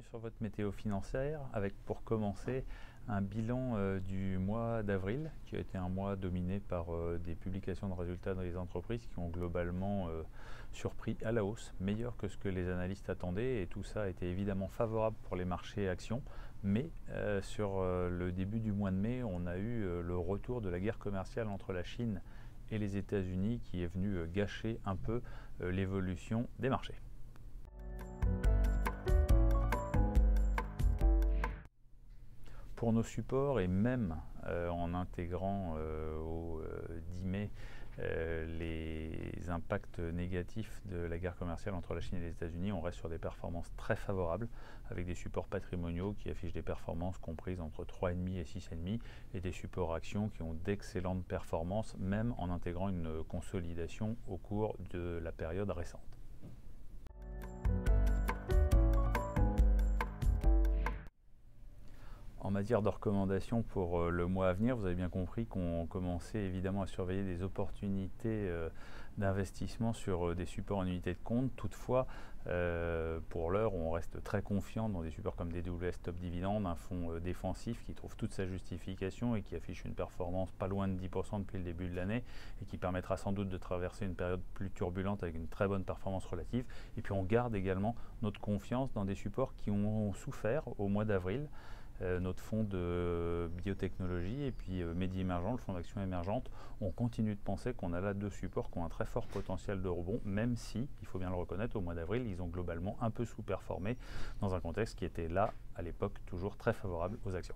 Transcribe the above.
sur votre météo financière avec pour commencer un bilan du mois d'avril qui a été un mois dominé par des publications de résultats dans les entreprises qui ont globalement surpris à la hausse, meilleur que ce que les analystes attendaient, et tout ça a été évidemment favorable pour les marchés actions, mais sur le début du mois de mai, on a eu le retour de la guerre commerciale entre la Chine et les États-Unis qui est venu gâcher un peu l'évolution des marchés. Pour nos supports, et même en intégrant au 10 mai les impacts négatifs de la guerre commerciale entre la Chine et les États-Unis, on reste sur des performances très favorables avec des supports patrimoniaux qui affichent des performances comprises entre 3,5 et 6,5 et des supports actions qui ont d'excellentes performances même en intégrant une consolidation au cours de la période récente. En matière de recommandations pour le mois à venir, vous avez bien compris qu'on commençait évidemment à surveiller des opportunités d'investissement sur des supports en unité de compte. Toutefois, pour l'heure, on reste très confiant dans des supports comme DWS Top Dividende, un fonds défensif qui trouve toute sa justification et qui affiche une performance pas loin de 10% depuis le début de l'année et qui permettra sans doute de traverser une période plus turbulente avec une très bonne performance relative. Et puis on garde également notre confiance dans des supports qui ont souffert au mois d'avril. Notre fonds de biotechnologie et puis Medi Emergent, le fonds d'action émergente, on continue de penser qu'on a là deux supports qui ont un très fort potentiel de rebond, même si, il faut bien le reconnaître, au mois d'avril, ils ont globalement un peu sous-performé dans un contexte qui était là, à l'époque, toujours très favorable aux actions.